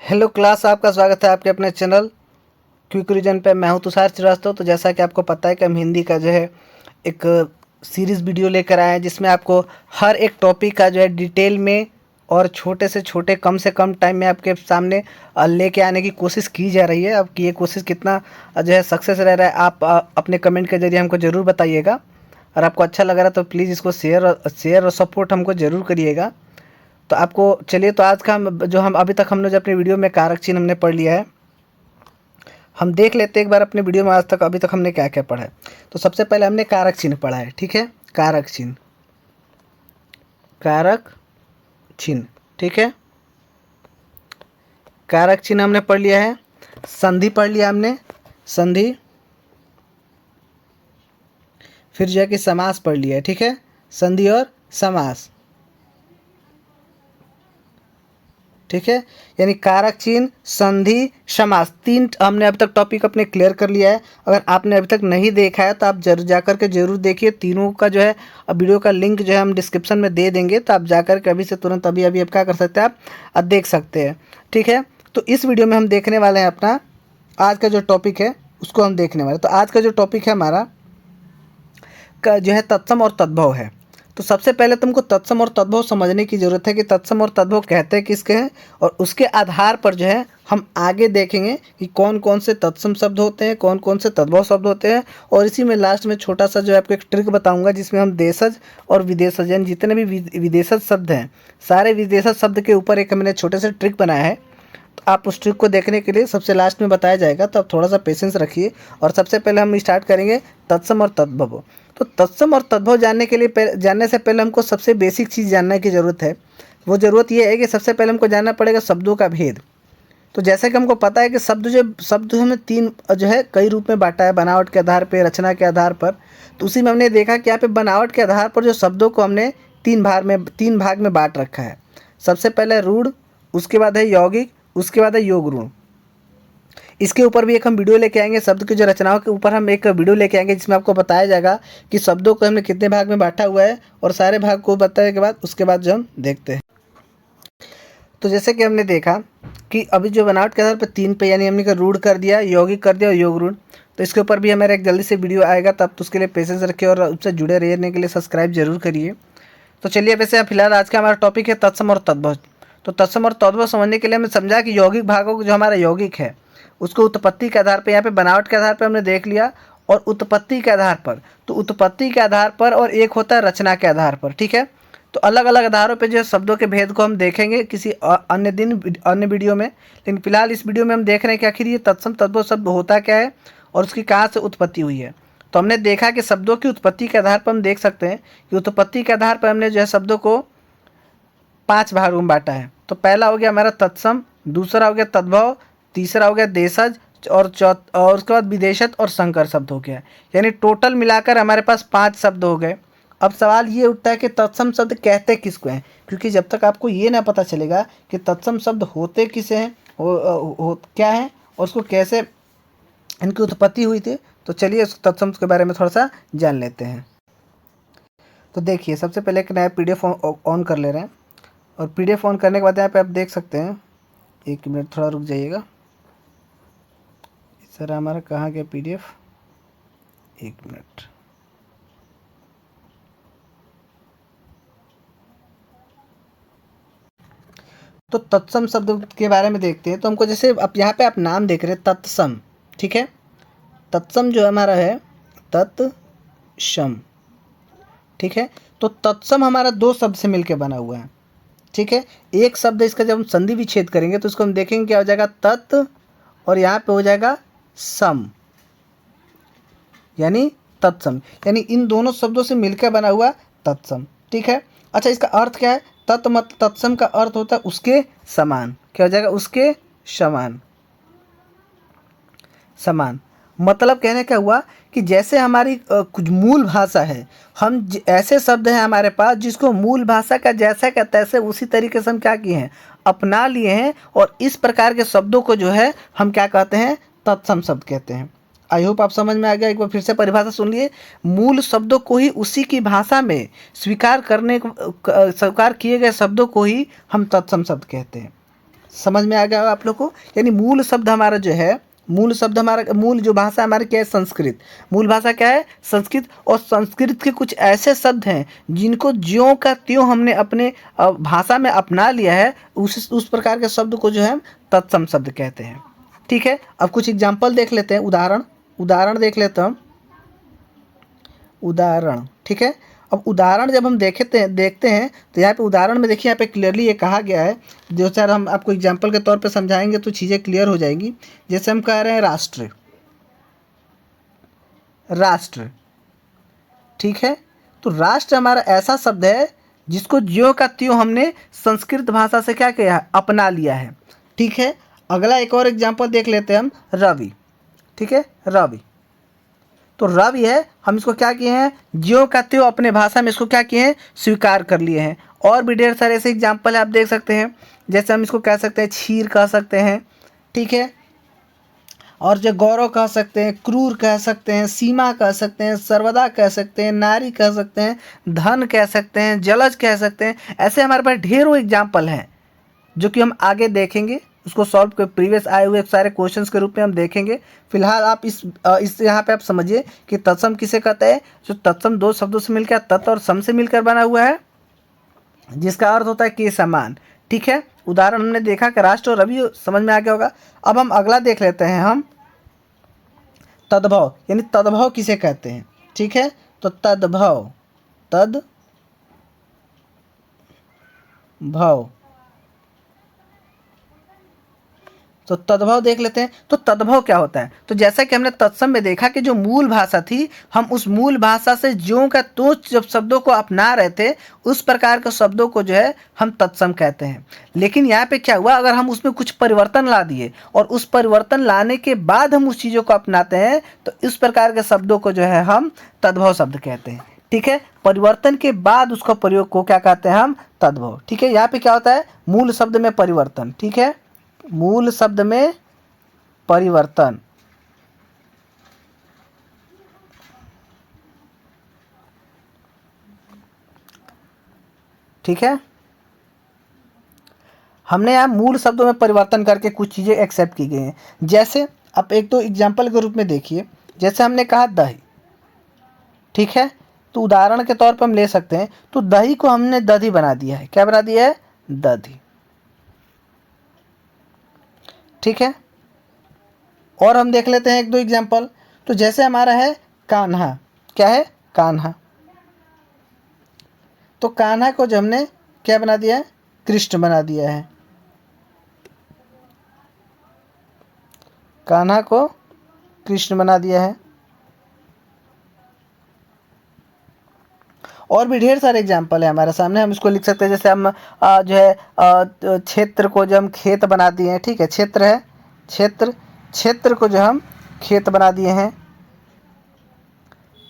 Hello class, आपका स्वागत है आपके अपने चैनल क्विक रिवीजन पे। मैं हूं तुषार श्रीवास्तव। तो जैसा कि आपको पता है कि हम हिंदी का जो है एक सीरीज़ वीडियो लेकर आए हैं, जिसमें आपको हर एक टॉपिक का जो है डिटेल में और छोटे से छोटे कम से कम टाइम में आपके सामने लेके आने की कोशिश की जा रही है। अब कि ये कोशिश कितना जो है सक्सेस रह रहा है, आप अपने कमेंट के जरिए हमको ज़रूर बताइएगा। और आपको अच्छा लग रहा है तो प्लीज़ इसको शेयर और सपोर्ट हमको ज़रूर करिएगा। तो आपको चलिए, तो आज का हम अभी तक हमने जो अपने वीडियो में कारक चिन्ह हमने पढ़ लिया है, हम देख लेते हैं एक बार अपने वीडियो में आज तक अभी तक हमने क्या क्या पढ़ा है। तो सबसे पहले हमने कारक चिन्ह पढ़ा है, ठीक है। कारक चिन्ह, कारक चिन्ह, ठीक है। कारक चिन्ह हमने पढ़ लिया है। संधि पढ़ लिया हमने, संधि। फिर जो है कि समास पढ़ लिया है, ठीक है। संधि और समास, ठीक है। यानी कारक चिन्ह, संधि, समास, तीन हमने अब तक टॉपिक अपने क्लियर कर लिया है। अगर आपने अभी तक नहीं देखा है तो आप जरूर जाकर के जरूर देखिए। तीनों का जो है वीडियो का लिंक जो है हम डिस्क्रिप्शन में दे देंगे, तो आप जाकर के अभी से तुरंत अभी अभी आप क्या कर सकते हैं, आप देख सकते हैं, ठीक है। तो इस वीडियो में हम देखने वाले हैं अपना आज का जो टॉपिक है उसको हम देखने वाले। तो आज का जो टॉपिक है हमारा का जो है तत्सम और तद्भव है। तो सबसे पहले तुमको तत्सम और तद्भव समझने की ज़रूरत है कि तत्सम और तद्भव कहते किसके हैं, और उसके आधार पर जो है हम आगे देखेंगे कि कौन कौन से तत्सम शब्द होते हैं, कौन कौन से तद्भव शब्द होते हैं। और इसी में लास्ट में छोटा सा जो है आपको एक ट्रिक बताऊंगा, जिसमें हम देशज और विदेशज यानी जितने भी विदेशज शब्द हैं, सारे विदेशज शब्द के ऊपर एक हमने छोटे से ट्रिक बनाया है। तो आप उस ट्रिक को देखने के लिए सबसे लास्ट में बताया जाएगा, तो आप थोड़ा सा पेशेंस रखिए। और सबसे पहले हम स्टार्ट करेंगे तत्सम और तद्भव। तो तत्सम और तद्भव जानने के लिए जानने से पहले हमको सबसे बेसिक चीज़ जानने की ज़रूरत है। वो ज़रूरत ये है कि सबसे पहले हमको जानना पड़ेगा शब्दों का भेद। तो जैसे कि हमको पता है कि शब्द हमने तीन जो है कई रूप में बांटा है, बनावट के आधार पर, रचना के आधार पर। तो उसी में हमने देखा कि यहाँ पे बनावट के आधार पर जो शब्दों को हमने तीन भाग में बांट रखा है। सबसे पहले रूढ़, उसके बाद है यौगिक, उसके बाद है योग ऋण। इसके ऊपर भी एक हम वीडियो लेके आएंगे, शब्द की जो रचनाओं के ऊपर हम एक वीडियो लेके आएंगे, जिसमें आपको बताया जाएगा कि शब्दों को हमने कितने भाग में बांटा हुआ है। और सारे भाग को बताने के बाद उसके बाद जो हम देखते हैं, तो जैसे कि हमने देखा कि अभी जो बनावट के आधार पर तीन पे, यानी हमने रूढ़ कर दिया, यौगिक कर दिया और योग ऋण। तो इसके ऊपर भी हमारा एक जल्दी से वीडियो आएगा, तब तो उसके लिए पेशेंस रखिए और उससे जुड़े रहने के लिए सब्सक्राइब जरूर करिए। तो चलिए, वैसे फिलहाल आज का हमारा टॉपिक है तत्सम और तद्भव। तो तत्सम और तद्भव समझने के लिए हमने समझा कि यौगिक भागों को, जो हमारा यौगिक है, उसको उत्पत्ति के आधार पर, यहाँ पे बनावट के आधार पर हमने देख लिया, और उत्पत्ति के आधार पर, तो उत्पत्ति के आधार पर, और एक होता है रचना के आधार पर, ठीक है। तो अलग अलग आधारों पे जो है शब्दों के भेद को हम देखेंगे किसी अन्य दिन, अन्य वीडियो में। लेकिन फिलहाल इस वीडियो में हम देख रहे हैं कि आखिर ये तत्सम तद्भव शब्द होता क्या है और उसकी कहाँ से उत्पत्ति हुई है। तो हमने देखा कि शब्दों की उत्पत्ति के आधार पर हम देख सकते हैं कि उत्पत्ति के आधार पर हमने जो है शब्दों को 5 भागों में बांटा है। तो पहला हो गया हमारा तत्सम, दूसरा हो गया तद्भव, तीसरा हो गया देशज, और उसके बाद विदेशज और संकर शब्द हो गया। यानी टोटल मिलाकर हमारे पास 5 शब्द हो गए। अब सवाल ये उठता है कि तत्सम शब्द कहते किसको हैं, क्योंकि जब तक आपको ये ना पता चलेगा कि तत्सम शब्द होते किसे हैं, क्या हैं, और उसको कैसे इनकी उत्पत्ति हुई थी, तो चलिए उस तत्सम के बारे में थोड़ा सा जान लेते हैं। तो देखिए, सबसे पहले एक नया PDF ऑन कर ले रहे हैं, और PDF ऑन करने के बाद यहाँ पे आप देख सकते हैं, 1 मिनट थोड़ा रुक जाइएगा। सर हमारा कहाँ गया PDF, 1 मिनट। तो तत्सम शब्द के बारे में देखते हैं। तो हमको जैसे अब यहाँ पे आप नाम देख रहे हैं तत्सम, ठीक है। तत्सम जो हमारा है तत्सम, ठीक है। तो तत्सम हमारा 2 शब्द से मिलकर बना हुआ है, ठीक है। एक शब्द इसका जब हम संधि विच्छेद करेंगे तो इसको हम देखेंगे क्या हो जाएगा, तत्, और यहाँ पे हो जाएगा सम, यानी तत्सम। यानी इन दोनों शब्दों से मिलकर बना हुआ तत्सम, ठीक है। अच्छा, इसका अर्थ क्या है, तत्सम का अर्थ होता है उसके समान। क्या हो जाएगा, उसके समान, समान। मतलब कहने क्या हुआ कि जैसे हमारी कुछ मूल भाषा है, हम ऐसे शब्द हैं हमारे पास जिसको मूल भाषा का जैसा का तैसे उसी तरीके से हम क्या किए हैं, अपना लिए हैं। और इस प्रकार के शब्दों को जो है हम क्या कहते हैं, तत्सम शब्द कहते हैं। आई होप आप समझ में आ गया। एक बार फिर से परिभाषा सुन लिए, मूल शब्दों को ही उसी की भाषा में स्वीकार किए गए शब्दों को ही हम तत्सम शब्द कहते हैं। समझ में आ गया होगा आप लोग को। यानी मूल शब्द हमारा जो है, मूल शब्द हमारा, मूल जो भाषा हमारी क्या है, संस्कृत। मूल भाषा क्या है, संस्कृत। और संस्कृत के कुछ ऐसे शब्द हैं जिनको ज्यों का त्यों हमने अपने भाषा में अपना लिया है, उस प्रकार के शब्द को जो है हम तत्सम शब्द कहते हैं। ठीक है, अब कुछ एग्जाम्पल देख लेते हैं, उदाहरण देख लेते हैं हम, उदाहरण। ठीक है, अब उदाहरण जब हम देखते हैं तो यहाँ पे उदाहरण में देखिए, यहाँ पे क्लियरली ये कहा गया है, जो सर हम आपको एग्जाम्पल के तौर पे समझाएंगे तो चीज़ें क्लियर हो जाएंगी। जैसे हम कह रहे हैं राष्ट्र, राष्ट्र। ठीक है, तो राष्ट्र हमारा ऐसा शब्द है जिसको ज्यों का त्यों हमने संस्कृत भाषा से क्या किया है, अपना लिया है। ठीक है, अगला एक और एग्जाम्पल देख लेते हैं हम, रवि। ठीक है, रवि, तो रवि है, हम इसको क्या किए हैं, ज्यों का त्यों अपने भाषा में इसको क्या किए हैं, स्वीकार कर लिए हैं। और भी ढेर सारे ऐसे एग्जाम्पल है, आप देख सकते हैं। जैसे हम इसको कह सकते हैं क्षीर कह सकते हैं। ठीक है, और जो गौरव कह सकते हैं, क्रूर कह सकते हैं, सीमा कह सकते हैं, सर्वदा कह सकते हैं, नारी कह सकते हैं, धन कह सकते हैं, जलज कह सकते हैं। ऐसे हमारे पास ढेरों एग्जाम्पल हैं जो कि हम आगे देखेंगे, उसको सॉल्व कर प्रीवियस आए हुए सारे क्वेश्चंस के रूप में हम देखेंगे। फिलहाल आप इस यहाँ पे आप समझिए कि तत्सम किसे कहते हैं। जो तत्सम दो शब्दों से मिलकर, तत् और सम से मिलकर बना हुआ है, जिसका अर्थ होता है के समान। ठीक है, उदाहरण हमने देखा कि राष्ट्र और रवि, समझ में आ गया होगा। अब हम अगला देख लेते हैं, हम तद्भव, यानी तद्भव किसे कहते हैं। ठीक है, तो तद्भव, तद्भव, तो तद्भव देख लेते हैं। तो तद्भव क्या होता है, तो जैसा कि हमने तत्सम में देखा कि जो मूल भाषा थी, हम उस मूल भाषा से ज्यों का त्यों जब शब्दों को अपना रहे थे, उस प्रकार के शब्दों को जो है हम तत्सम कहते हैं। लेकिन यहाँ पे क्या हुआ, अगर हम उसमें कुछ परिवर्तन ला दिए और उस परिवर्तन लाने के बाद हम उस चीज़ों को अपनाते हैं, तो इस प्रकार के शब्दों को जो है हम तद्भव शब्द कहते हैं। ठीक है, परिवर्तन के बाद उसका प्रयोग को क्या कहते हैं, हम तद्भव। ठीक है, यहाँ पे क्या होता है, मूल शब्द में परिवर्तन। ठीक है, मूल शब्द में परिवर्तन। ठीक है, हमने यहाँ मूल शब्दों में परिवर्तन करके कुछ चीज़ें एक्सेप्ट की गई हैं। जैसे आप एक तो एग्जाम्पल के रूप में देखिए, जैसे हमने कहा दही। ठीक है, तो उदाहरण के तौर पर हम ले सकते हैं, तो दही को हमने दधी बना दिया है। क्या बना दिया है, दधी। ठीक है, और हम देख लेते हैं एक दो एग्जाम्पल। तो जैसे हमारा है कान्हा, क्या है, कान्हा। तो कान्हा को जो हमने क्या बना दिया है, कृष्ण बना दिया है। कान्हा को कृष्ण बना दिया है। और भी ढेर सारे एग्जाम्पल है हमारे सामने, हम इसको लिख सकते हैं। जैसे हम जो है क्षेत्र को जो हम खेत बना दिए हैं। ठीक है, क्षेत्र है, क्षेत्र को जो हम खेत बना दिए हैं।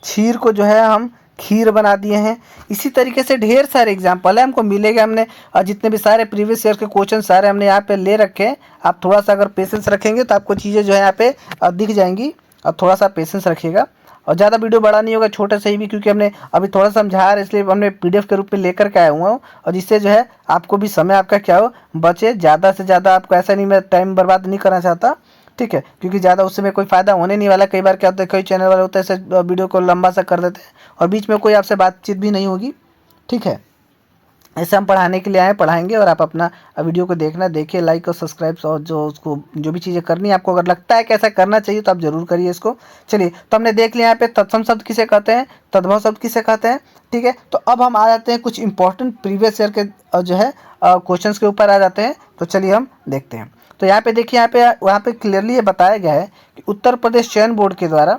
क्षीर को जो है हम खीर बना दिए हैं। इसी तरीके से ढेर सारे एग्जाम्पल है, हमको मिलेगा। हमने जितने भी सारे प्रीवियस ईयर के क्वेश्चन सारे हमने यहाँ पे ले रखे हैं। आप थोड़ा सा अगर पेशेंस रखेंगे तो आपको चीज़ें जो है यहाँ पे दिख जाएंगी। अब थोड़ा सा पेशेंस रखिएगा, और ज़्यादा वीडियो बड़ा नहीं होगा, छोटे से ही भी, क्योंकि हमने अभी थोड़ा समझा रहे, इसलिए हमने PDF के रूप में लेकर के आया हुआ हूँ। और जिससे जो है आपको भी समय आपका क्या हो बचे, ज़्यादा से ज़्यादा आपको, ऐसा नहीं, मैं टाइम बर्बाद नहीं करना चाहता। ठीक है, क्योंकि ज़्यादा उससे में कोई फ़ायदा होने नहीं वाला। कई बार क्या होता है, कई चैनल वाले होते हैं ऐसे वीडियो को लंबा सा कर देते हैं और बीच में कोई आपसे बातचीत भी नहीं होगी। ठीक है, ऐसे हम पढ़ाने के लिए आए, पढ़ाएंगे, और आप अपना वीडियो को देखना, देखिए, लाइक और सब्सक्राइब, और जो उसको जो भी चीज़ें करनी है, आपको अगर लगता है कि ऐसा करना चाहिए तो आप जरूर करिए इसको। चलिए, तो हमने देख लिया यहाँ पे तत्सम शब्द किसे कहते हैं, तद्भव शब्द किसे कहते हैं। ठीक है, तो अब हम आ जाते हैं कुछ इंपॉर्टेंट प्रीवियस ईयर के जो है क्वेश्चन के ऊपर आ जाते हैं। तो चलिए हम देखते हैं। तो यहाँ पे देखिए, यहाँ पे क्लियरली ये बताया गया है कि उत्तर प्रदेश चयन बोर्ड के द्वारा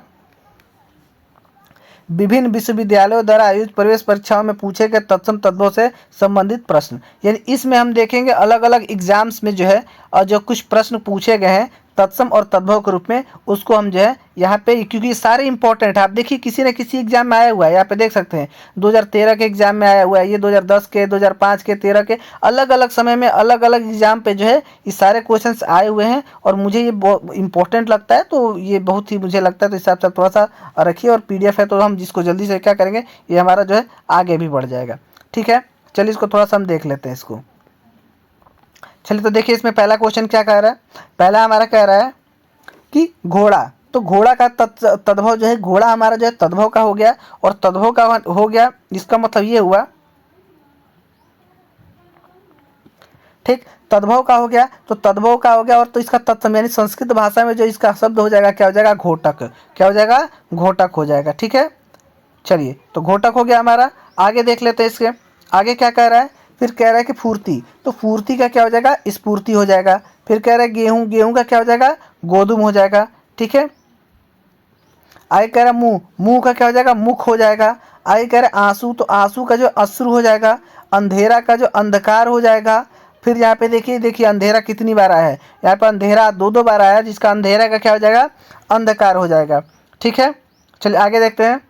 विभिन्न विश्वविद्यालयों द्वारा आयोजित प्रवेश परीक्षाओं में पूछे गए तत्सम तद्भव से संबंधित प्रश्न। यानी इसमें हम देखेंगे अलग अलग एग्जाम्स में जो है जो कुछ प्रश्न पूछे गए हैं तत्सम और तद्भव के रूप में, उसको हम जो है यहाँ पे, क्योंकि सारे इंपॉर्टेंट है। आप देखिए किसी न किसी एग्जाम में आया हुआ है, यहाँ पे देख सकते हैं 2013 के एग्जाम में आया हुआ है, ये 2010 के, 2005 के, 13 के, अलग अलग समय में अलग अलग एग्जाम पे जो है ये सारे क्वेश्चंस आए हुए हैं। और मुझे ये बहुत इंपॉर्टेंट लगता है, तो ये बहुत ही मुझे लगता है, तो इस हिसाब से थोड़ा सा रखिए। और PDF है तो हम जिसको जल्दी से क्या करेंगे, ये हमारा जो है आगे भी बढ़ जाएगा। ठीक है, चलिए इसको थोड़ा सा हम देख लेते हैं इसको। चलिए तो देखिए इसमें पहला क्वेश्चन क्या कह रहा है। पहला हमारा कह रहा है कि घोड़ा, तो घोड़ा का तद्भव जो है, घोड़ा हमारा जो है तद्भव का हो गया, और तद्भव का हो गया इसका मतलब ये हुआ, ठीक, तद्भव का हो गया, तो तद्भव का हो गया, और तो इसका तत्सम यानी संस्कृत भाषा में जो इसका शब्द हो जाएगा क्या हो जाएगा, घोटक, क्या हो जाएगा, घोटक हो जाएगा। ठीक है, चलिए तो घोटक हो गया हमारा। आगे देख लेते हैं, इसके आगे क्या कह रहा है, फिर कह रहा है कि फूर्ति, तो फूर्ति का क्या हो जाएगा, स्फूर्ति हो जाएगा। फिर कह रहा है गेहूं, गेहूं का क्या हो जाएगा, गोधुम हो जाएगा। ठीक है, आगे कह रहा है मुंह, मुंह का क्या हो जाएगा, मुख हो जाएगा। आगे कह रहा है आंसू, तो आंसू का जो अश्रु हो जाएगा। अंधेरा का जो अंधकार हो जाएगा। फिर यहाँ पे देखिए, देखिए अंधेरा कितनी बार आया है, यहाँ पे अंधेरा दो बार आया है, जिसका अंधेरा का क्या हो जाएगा, अंधकार हो जाएगा। ठीक है, चलिए आगे देखते हैं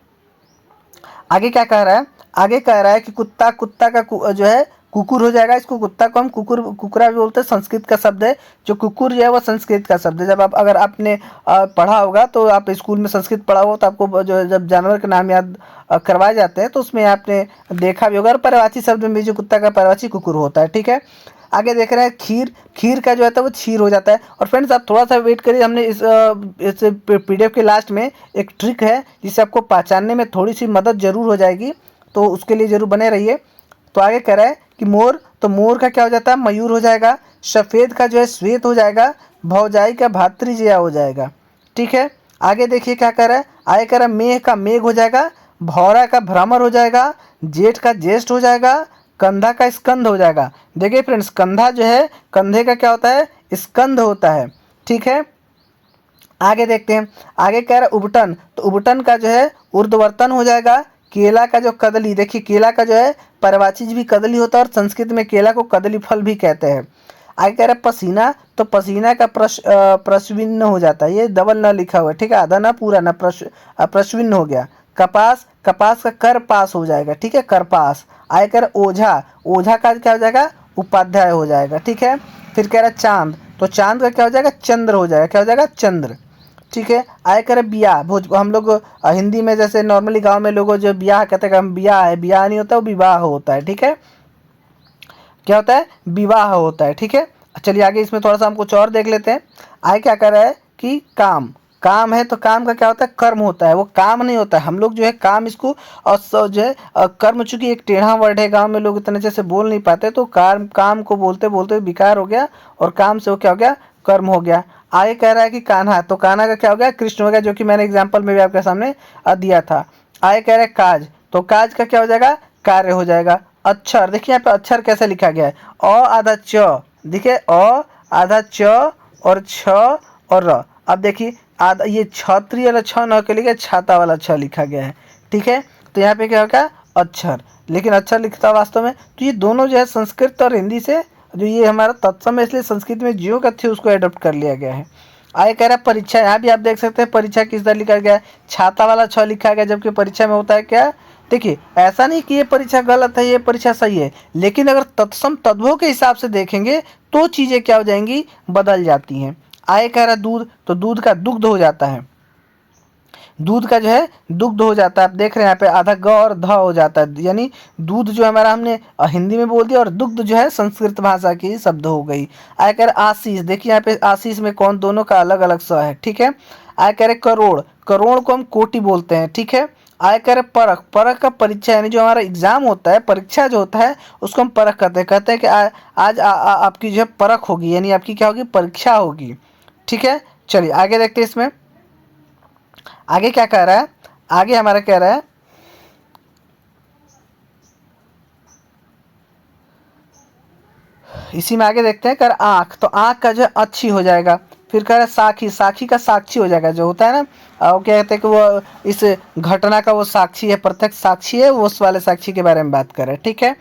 आगे क्या कह रहा है। आगे कह रहा है कि कुत्ता, कुत्ता का जो है कुकुर हो जाएगा। इसको कुत्ता को हम कुकुर, कुकरा भी बोलते हैं, संस्कृत का शब्द है। जो कुकुर जो है वो संस्कृत का शब्द है। जब आप, अगर आपने पढ़ा होगा, तो आप स्कूल में संस्कृत पढ़ा हो, तो आपको जो जब जानवर के नाम याद करवाए जाते हैं, तो उसमें आपने देखा भी होगा। और पर्यायवाची शब्द में भी जो कुत्ता का पर्यायवाची कुकुर होता है। ठीक है, आगे देख रहे हैं खीर, खीर का जो है वो क्षीर हो जाता है। और फ्रेंड्स आप थोड़ा सा वेट करिए, हमने इस PDF के लास्ट में एक ट्रिक है जिससे आपको पहचानने में थोड़ी सी मदद जरूर हो जाएगी, तो उसके लिए जरूर बने रहिए। तो आगे कह रहा है कि मोर, तो मोर का क्या हो जाता है, मयूर हो जाएगा। सफ़ेद का जो है श्वेत हो जाएगा। भौजाई का भातृजया हो जाएगा। ठीक है, आगे देखिए क्या कह रहा है। आगे कह रहा है मेघ का मेघ हो जाएगा। भौरा का भ्रमर हो जाएगा। जेठ का ज्येष्ठ हो जाएगा। कंधा का स्कंद हो जाएगा। देखिए फ्रेंड्स, कंधा जो है, कंधे का क्या होता है, स्कंद होता है। ठीक है, आगे देखते हैं। आगे कह रहा है उबटन, तो उबटन का जो है ऊर्ध्ववर्तन हो जाएगा। केला का जो कदली, देखिए केला का जो है पर्यायवाची भी कदली होता है, और संस्कृत में केला को कदली फल भी कहते हैं। आगे कह रहा है पसीना, तो पसीना का प्रश्विन्न हो जाता है। ये डबल न लिखा हुआ है, ठीक है, आधा ना पूरा ना, प्रश्विन्न हो गया। कपास, कपास का कर पास हो जाएगा। ठीक है, करपास। आगे कह रहा है ओझा, ओझा का क्या हो जाएगा, उपाध्याय हो जाएगा। ठीक है, फिर कह रहा है चांद, तो चांद का क्या हो जाएगा, चंद्र हो जाएगा। क्या हो जाएगा, चंद्र। ठीक है, आए करे ब्याह, भोज, हम लोग हिंदी में जैसे नॉर्मली गांव में लोगों जो ब्याह कहते हैं, हम ब्याह है, ब्याह नहीं होता, वो विवाह होता है। ठीक है, क्या होता है, विवाह होता है। ठीक है, चलिए आगे इसमें थोड़ा सा हम कुछ और देख लेते हैं। आगे क्या कर रहा है कि काम, काम है, तो काम का क्या होता है, कर्म होता है। वो काम नहीं होता है, हम लोग जो है काम इसको, और जो है कर्म, चूंकि एक टेढ़ा वर्ड है, गांव में लोग इतने अच्छे से बोल नहीं पाते, तो काम को बोलते बोलते विकार हो गया, और काम से वो क्या हो गया, कर्म हो गया। आगे कह रहा है कि कान्हा, तो कान्हा का क्या हो गया, कृष्ण हो गया, जो कि मैंने एग्जाम्पल में भी आपके सामने दिया था। आगे कह रहे हैं काज, तो काज का क्या हो जाएगा, कार्य हो जाएगा। अक्षर, देखिए यहाँ पे अक्षर कैसे लिखा गया है, अ आधा च, देखिए अ आधा च और छ और र। अब देखिए आधा, ये छत्री वाला छ न के लिए छाता वाला छ लिखा गया है। ठीक है, तो यहाँ पे क्या होगा, अक्षर, लेकिन अक्षर लिखता वास्तव में, तो ये दोनों जो है संस्कृत और हिंदी से, जो ये हमारा तत्सम है, इसलिए संस्कृत में ज्यों का थी उसको एडॉप्ट कर लिया गया है। आगे कह रहा है परीक्षा, यहाँ भी आप देख सकते हैं परीक्षा किस तरह लिखा गया है, छाता वाला छ लिखा गया, जबकि परीक्षा में होता है क्या, देखिए ऐसा नहीं कि ये परीक्षा गलत है, ये परीक्षा सही है, लेकिन अगर तत्सम तद्भव के हिसाब से देखेंगे तो चीज़ें क्या हो जाएंगी, बदल जाती हैं। आगे कह रहा है दूध, तो दूध का दुग्ध हो जाता है, दूध का जो है दुग्ध हो जाता है। आप देख रहे हैं यहाँ पे आधा ग और ध हो जाता है, यानी दूध जो हमारा हमने हिंदी में बोल दिया, और दुग्ध जो है संस्कृत भाषा की शब्द हो गई। आगे कह रहे आशीष, देखिए यहाँ पे आशीष में कौन, दोनों का अलग अलग स है। ठीक है, आगे कह रहे करोड़, करोड़ को हम कोटि बोलते हैं। ठीक है, आगे कह रहे परख, परख का परीक्षा, यानी जो हमारा एग्जाम होता है, परीक्षा जो होता है उसको हम परख कहते हैं। कहते हैं कि आज आपकी जो है परख होगी, यानी आपकी क्या होगी, परीक्षा होगी। ठीक है, चलिए आगे देखते हैं इसमें आगे क्या कह रहा है। आगे हमारा कह रहा है इसी में आगे देखते हैं, कर आँख, तो आँख का जो है अच्छी हो जाएगा। फिर कह रहा है साखी, साखी का साक्षी हो जाएगा, जो होता है ना, वो क्या कहते हैं कि वो इस घटना का वो साक्षी है, प्रत्यक्ष साक्षी है, वो उस वाले साक्षी के बारे में बात कर रहे हैं। ठीक है,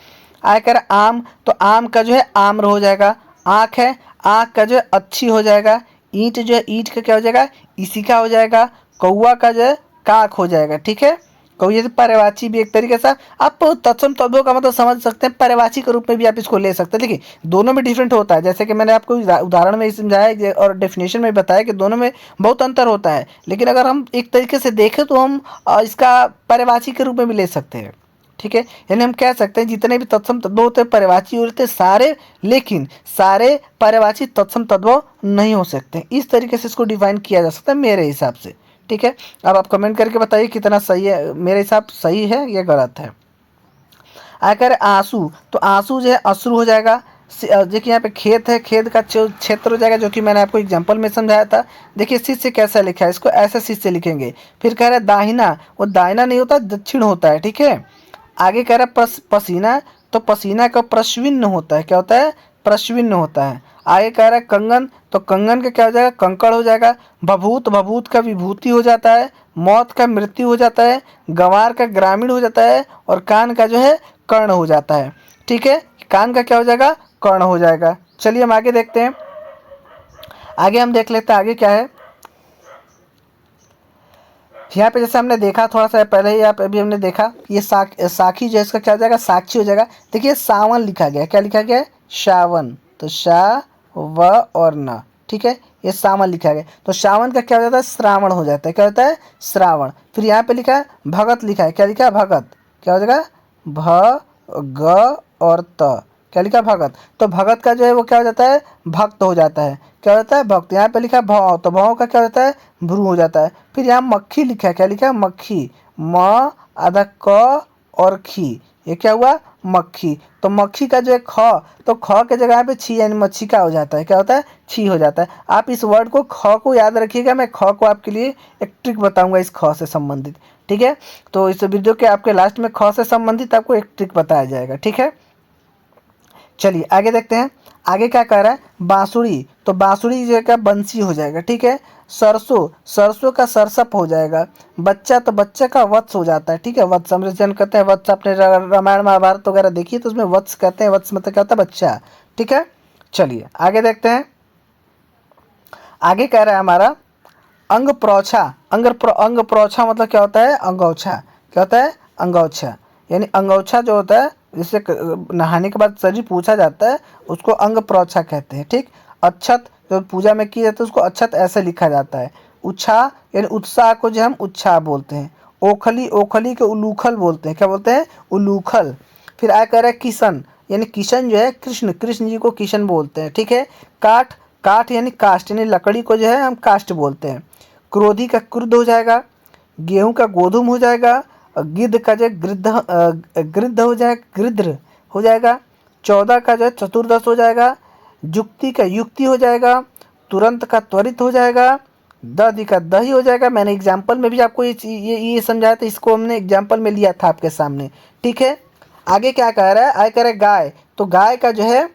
आगे कह रहा है आम, तो आम का जो है आम्र हो जाएगा। आँख है, आँख का जो है अच्छी हो जाएगा। ईंट जो है, ईंट का क्या हो जाएगा, इसी का हो जाएगा। कौआ का जो है काक हो जाएगा। ठीक है, कौए से पर्यायवाची भी एक तरीके से आप तत्सम तद्भव का मतलब समझ सकते हैं, पर्यायवाची के रूप में भी आप इसको ले सकते हैं। देखिए दोनों में डिफरेंट होता है, जैसे कि मैंने आपको उदाहरण में समझाया और डेफिनेशन में बताया कि दोनों में बहुत अंतर होता है, लेकिन अगर हम एक तरीके से देखें तो हम इसका पर्यायवाची के रूप में भी ले सकते हैं। ठीक है, यानी हम कह सकते हैं जितने भी तत्सम तद्भव होते हैं पर्यायवाची होते हैं सारे, लेकिन सारे पर्यायवाची तत्सम तद्भव नहीं हो सकते। इस तरीके से इसको डिफाइन किया जा सकता है मेरे हिसाब से। ठीक है, अब आप कमेंट करके बताइए कितना सही है, मेरे हिसाब सही है या गलत है। अगर आंसू, तो आंसू जो है अश्रु हो जाएगा। देखिए यहाँ पे खेत है, खेत का क्षेत्र हो जाएगा, जो कि मैंने आपको एग्जांपल में समझाया था। देखिए शिष्य कैसा लिखा है, इसको ऐसे शिष्य लिखेंगे। फिर कह रहा है दाहिना, वो दाहिना नहीं होता, दक्षिण होता है। ठीक है, आगे कह रहा है पसीना, तो पसीना का प्रश्विन्न होता है, क्या होता है, प्रश्विन्न होता है। आगे कह रहा है कंगन, तो कंगन का क्या हो जाएगा, कंकड़ हो जाएगा। भभूत, भभूत का विभूति हो जाता है। मौत का मृत्यु हो जाता है। गंवार का ग्रामीण हो जाता है। और कान का जो है कर्ण हो जाता है। ठीक है, कान का क्या हो जाएगा, कर्ण हो जाएगा। चलिए हम आगे देखते हैं, आगे हम देख लेते हैं आगे क्या है। यहाँ पे जैसे हमने देखा थोड़ा सा पहले ही, आप अभी हमने देखा ये साखी जो है इसका क्या हो जाएगा, साक्षी हो जाएगा। देखिए सावन लिखा गया, क्या लिखा गया है, सावन, तो शा व और न। ठीक है, ये सावन लिखा गया, तो सावन का क्या हो जाता है, श्रावण हो जाता है, क्या होता है, श्रावण। फिर यहाँ पे लिखा है भगत लिखा है, क्या लिखा है, भगत, क्या हो जाएगा, भ ग और त, क्या लिखा, भगत। तो भगत का जो है वो क्या हो जाता है, भक्त हो जाता है, क्या हो जाता है, भक्त। यहाँ पे लिखा है भौ, तो भौ का क्या हो जाता है, भ्रू हो जाता है। फिर यहाँ मक्खी लिखा है, क्या लिखा है, मक्खी, म आधा क और खी, ये क्या हुआ, मक्खी। तो मक्खी का जो है ख, तो ख के जगह पे छी यानी मच्छी का हो जाता है, क्या होता है, छी हो जाता है। आप इस वर्ड को, ख को याद रखिएगा, मैं ख को आपके लिए एक ट्रिक बताऊंगा इस ख से संबंधित। ठीक है, तो इस वीडियो के आपके लास्ट में ख से संबंधित आपको एक ट्रिक बताया जाएगा। ठीक है, चलिए आगे देखते हैं, आगे क्या कह रहा है, बांसुरी, तो बांसुरी जो है क्या, बंसी हो जाएगा। ठीक है, सरसों, सरसों का सरसप हो जाएगा। बच्चा, तो बच्चा का वत्स हो जाता है। ठीक है, वत्स हम जन कहते हैं, वत्स अपने रामायण महाभारत वगैरह देखिए तो उसमें वत्स कहते हैं, वत्स मतलब क्या होता है, बच्चा। ठीक है, चलिए आगे देखते हैं, आगे कह रहा है हमारा अंग प्रोछा, अंग प्रोछा मतलब क्या होता है, अंगौछा, क्या होता है, अंगौछा, यानी अंगौछा जो होता है जिससे नहाने के बाद शरीर पूछा जाता है उसको अंग प्रोछा कहते हैं। ठीक, अक्षत जो पूजा में की जाती है उसको अक्षत ऐसे लिखा जाता है। उत्साह यानी उत्साह को जो हम उत्साह बोलते हैं। ओखली, ओखली के उलूखल बोलते हैं, क्या बोलते हैं, उलूखल। फिर आया कह रहा है किशन, यानी किशन जो है कृष्ण, कृष्ण जी को किशन बोलते हैं। ठीक है, काठ, काठ यानी काष्ट, यानी लकड़ी को जो है हम काष्ट बोलते हैं। क्रोधी का क्रुद्ध हो जाएगा। गेहूं का गोधुम हो जाएगा। और गिद्ध का जो है गृद्ध हो जाएगा, गृध्र हो जाएगा। 14 का जो है चतुर्दश हो जाएगा। युक्ति का युक्ति हो जाएगा। तुरंत का त्वरित हो जाएगा। दधि का दही हो जाएगा। मैंने एग्जाम्पल में भी आपको ये समझाया था, इसको हमने एग्जाम्पल में लिया था आपके सामने। ठीक है, आगे क्या कह रहा है, आगे कह रहा है गाय, तो गाय का जो है,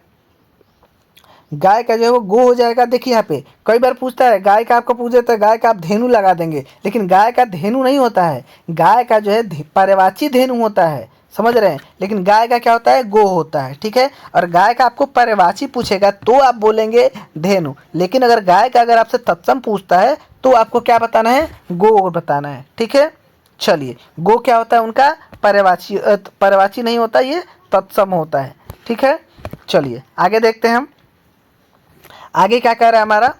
गाय का जो है वो गो हो जाएगा। देखिए यहाँ पे कई बार पूछता है गाय का, आपको पूछ देता है गाय का आप धेनु लगा देंगे, लेकिन गाय का धेनु नहीं होता है, गाय का जो है पर्यायवाची धेनु होता है, समझ रहे हैं। लेकिन गाय का क्या होता है, गो होता है। ठीक है, और गाय का आपको पर्यायवाची पूछेगा तो आप बोलेंगे धेनु, लेकिन अगर गाय का अगर आपसे तत्सम पूछता है तो आपको क्या बताना है, गो बताना है। ठीक है, चलिए गो क्या होता है उनका, पर्यायवाची, पर्यायवाची नहीं होता, ये तत्सम होता है। ठीक है, चलिए आगे देखते हैं हम, आगे क्या कह रहा है हमारा,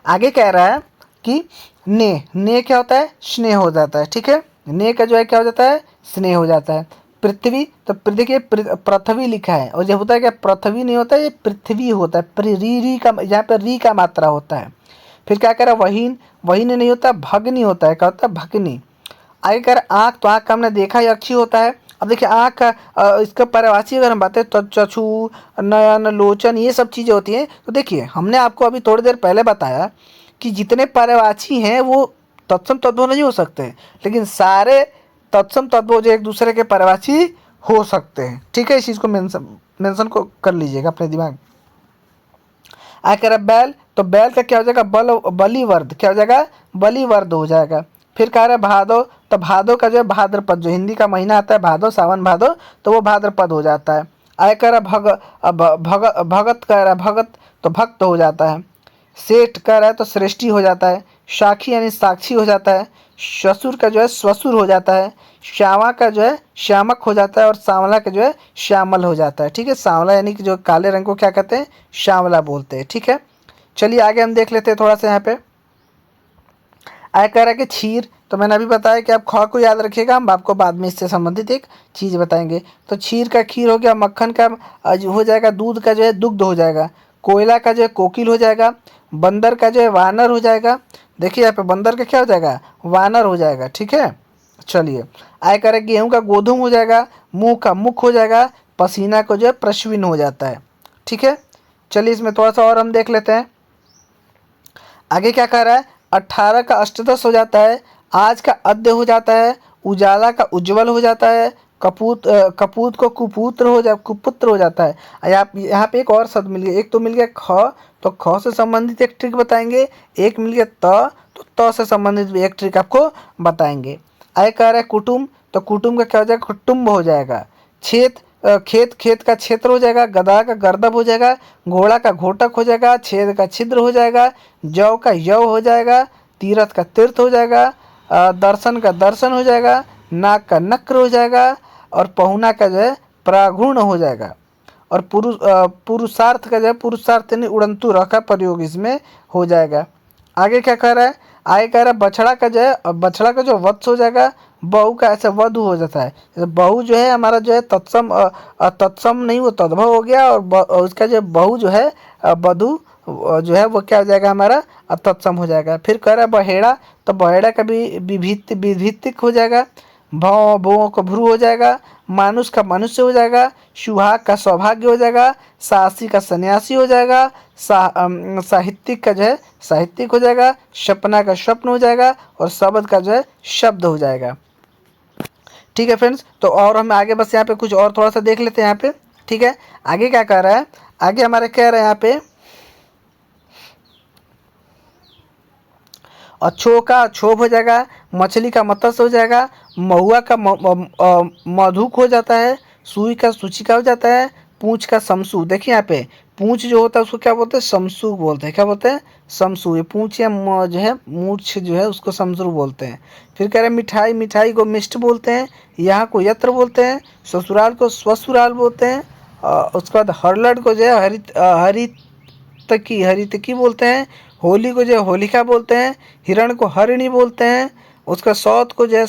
आगे कह रहा है कि ने, ने क्या होता है, स्नेह हो जाता है। ठीक है, ने का जो है क्या हो जाता है, स्नेह हो जाता है। पृथ्वी, तो देखिए पृथ्वी लिखा है, और जब होता है क्या, पृथ्वी नहीं होता है, ये पृथ्वी होता है। री का, यहाँ पर री का मात्रा होता है। फिर क्या कह रहा है, वहीन, वहीन नहीं होता, भगनी होता है, क्या होता है, भगनी। आगे कह रहा है आँख, तो आँख का हमने देखा, ये अच्छी होता है। अब देखिए आँख का इसका पर्यायवाची अगर हम बात करें तो चक्षु, नयन, लोचन, ये सब चीज़ें होती हैं। तो देखिए हमने आपको अभी थोड़ी देर पहले बताया कि जितने पर्यायवाची हैं वो तत्सम तद्भव नहीं हो सकते, लेकिन सारे तत्सम तद्भव जो एक दूसरे के पर्यायवाची हो सकते हैं। ठीक है, इस चीज़ को मेंशन को कर लीजिएगा अपने दिमाग। आगे कह रहा बैल, तो बैल का क्या हो जाएगा, बलिवर्ध, क्या हो जाएगा, बलिवर्ध हो जाएगा। फिर कह रहा है भादो, तो भादो का जो है भाद्रपद, जो हिंदी का महीना आता है भादो, सावन भादो, तो वो भाद्रपद हो जाता है। आय कह रहा भगत कह रहा है भगत, तो भक्त हो जाता है। सेठ कह रहा है तो श्रेष्ठी हो जाता है। साखी यानी साक्षी हो जाता है। ससुर का जो है स्वसुर हो जाता है। श्यामा का जो है श्यामक हो जाता है। और सांवला का जो है श्यामल हो जाता है। ठीक है, सांवला यानी कि जो काले रंग को क्या कहते हैं, श्यामला बोलते हैं। ठीक है, चलिए आगे हम देख लेते हैं थोड़ा सा यहाँ पे। आय कह रहा है कि क्षीर, तो मैंने अभी बताया कि आप ख को याद रखिएगा, हम आपको बाद में इससे संबंधित एक चीज़ बताएंगे। तो क्षीर का खीर हो गया, मक्खन का हो जाएगा, दूध का जो है दुग्ध हो जाएगा, कोयला का जो है कोकिल हो जाएगा, बंदर का जो है वानर हो जाएगा। देखिए यहाँ पे बंदर का क्या हो जाएगा, वानर हो जाएगा। ठीक है, चलिए। आय कह रहे गेहूँ का गोधूम हो जाएगा, मुंह का मुख हो जाएगा, पसीना को जो है प्रश्विन हो जाता है। ठीक है, चलिए इसमें थोड़ा सा और हम देख लेते हैं आगे क्या कह रहा है। 18 का अष्टदश हो जाता है, आज का अद्य हो जाता है, उजाला का उज्जवल हो जाता है, कपूत को कुपुत्र हो जाता है। यहाँ पे एक और शब्द मिल गया, एक तो मिल गया ख, तो ख से संबंधित एक ट्रिक बताएंगे, एक मिल गया त, तो त से संबंधित भी एक ट्रिक आपको बताएंगे। आय कह रहा है कुटुंब, तो कुटुंब का क्या हो जाएगा, कुटुंब हो जाएगा। खेत, खेत का क्षेत्र हो जाएगा, गधा का गर्दभ हो जाएगा, घोड़ा का घोटक हो जाएगा, छेद का छिद्र हो जाएगा, जौ का यव हो जाएगा, तीर्थ का तीर्थ हो जाएगा, दर्शन का दर्शन हो जाएगा, नाक का नक्र हो जाएगा, और पहुना का जो है प्रागुण हो जाएगा। और पुरुषार्थ का जो है, पुरुषार्थ यानी उड़ंतु र का प्रयोग इसमें हो जाएगा। आगे क्या कह रहा है, आगे कह रहा है बछड़ा का जो है, बछड़ा का जो वत्स हो जाएगा, बहू का ऐसे वधु हो जाता है। जैसे बहू जो है हमारा जो है तत्सम, तत्सम नहीं वो तद्भव हो गया, और उसका जो बहू जो है वधु जो है वो क्या हो जाएगा हमारा तत्सम हो जाएगा। फिर कह रहा है बहेड़ा, तो बहेड़ा का भी विभित्तिक हो जाएगा, भौ भौ का भ्रू हो जाएगा, मानुष का मनुष्य हो जाएगा, सुहाग का सौभाग्य हो जाएगा, साहसी का सन्यासी हो जाएगा, साहित्यिक का जो है साहित्यिक हो जाएगा, सपना का स्वप्न हो जाएगा, और शब्द का जो है शब्द हो जाएगा। ठीक है फ्रेंड्स, तो और हम आगे बस यहाँ पे कुछ और थोड़ा सा देख लेते हैं यहाँ पे। ठीक है, आगे क्या कह रहा है, आगे हमारे कह रहे हैं यहाँ पे अच्छो का क्षोभ हो जाएगा, मछली का मत्स्य हो जाएगा, महुआ का मधुक हो जाता है, सुई का सूचिका हो जाता है, पूंछ का समसू। देखिए यहाँ पे पूंछ जो होता है उसको क्या बोलते हैं, समसू बोलते हैं। क्या बोलते हैं, समसू। ये पूंछ या जो है मूछ जो है उसको समसू बोलते हैं। फिर कह रहे हैं मिठाई, मिठाई को मिष्ट बोलते हैं, यहाँ को यत्र बोलते हैं, ससुराल को स्वसुराल बोलते हैं, उसके बाद हरलड को जो है हरितकी बोलते हैं, होली को जो है होलिका बोलते हैं, हिरण को हरिणी बोलते हैं, उसका सौत को जो है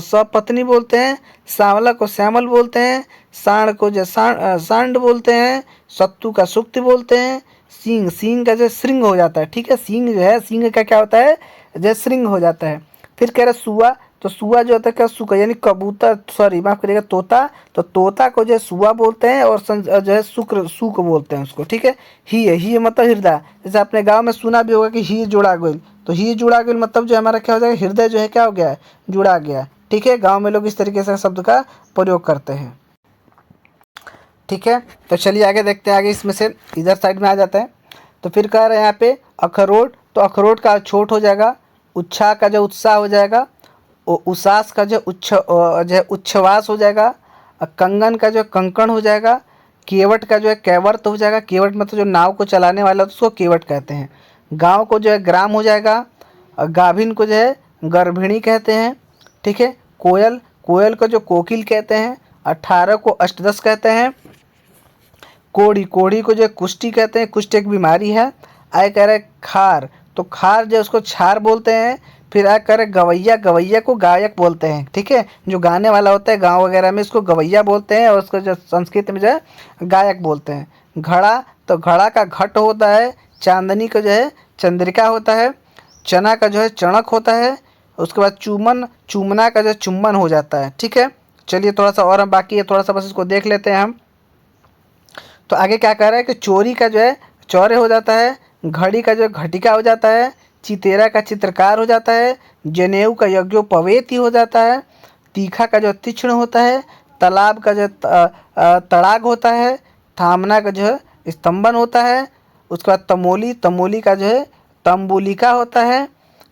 सपत्नी बोलते हैं, सांवला को श्यामल बोलते हैं, सांड को जो सांड बोलते हैं, सत्तू का सुक्ति बोलते हैं, सींग, सींग का जो श्रृंग हो जाता है। ठीक है, सींग जो है, सींग का क्या होता है, जो श्रृंग हो जाता है। फिर कह रहा सुआ, तो सुआ जो होता है क्या, सुका यानी कबूतर, सॉरी माफ करिएगा तोता, तो तोता को जो है सुआ बोलते हैं, और जो है शुक्र सूक बोलते हैं उसको। ठीक है, ही मतलब हृदय, जैसे अपने गांव में सुना भी होगा कि ही जुड़ा गई, तो ही जुड़ा गई मतलब जो हमारा क्या हो जाएगा, हृदय जो है क्या हो गया, जुड़ा गया। ठीक है, गाँव में लोग इस तरीके से शब्द का प्रयोग करते हैं। ठीक है, तो चलिए आगे देखते हैं, आगे इसमें से इधर साइड में आ जाते हैं। तो फिर कह रहे हैं यहाँ पे अखरोट, तो अखरोट का छोट हो जाएगा, उत्साह का जो उत्साह हो जाएगा, उसास का जो उच्छ्वास हो जाएगा, कंगन का जो कंकण हो जाएगा, केवट का जो है कैवर्त हो जाएगा। केवट मतलब जो नाव को चलाने वाला, तो उसको केवट कहते हैं। गांव को जो है ग्राम हो जाएगा, गाभिन को जो है गर्भिणी कहते हैं। ठीक है, कोयल, कोयल को जो कोकिल कहते हैं। 18 को अष्टदश कहते हैं। कोढ़ी, कोढ़ी को जो कुष्ठी कहते हैं, कुष्ठ एक बीमारी है। आय कह रहे खार, तो खार जो उसको छार बोलते हैं। फिर आय कह रहे गवैया, गवैया को गायक बोलते हैं। ठीक है, जो गाने वाला होता है गांव वगैरह में इसको गवैया बोलते हैं, और उसको जो संस्कृत में जो है गायक बोलते हैं। घड़ा, तो घड़ा का घट होता है। चांदनी का जो है चंद्रिका होता है। चना का जो है चणक होता है। उसके बाद चूमन, चूमना का जो है चुम्बन हो जाता है। ठीक है, चलिए थोड़ा सा और हम बाकी है, थोड़ा सा बस इसको देख लेते हैं हम। तो आगे क्या कह रहा है कि चोरी का जो है चौरे हो जाता है। घड़ी का जो घटिका हो जाता है। चितेरा का चित्रकार हो जाता है। जनेऊ का यज्ञोपवेती हो जाता है। तीखा का जो तीक्ष्ण होता है। तालाब का जो तड़ाग होता है। थामना का जो है स्तंभन होता है। उसके बाद तमोली, तमोली का जो है तंबुलिका होता है।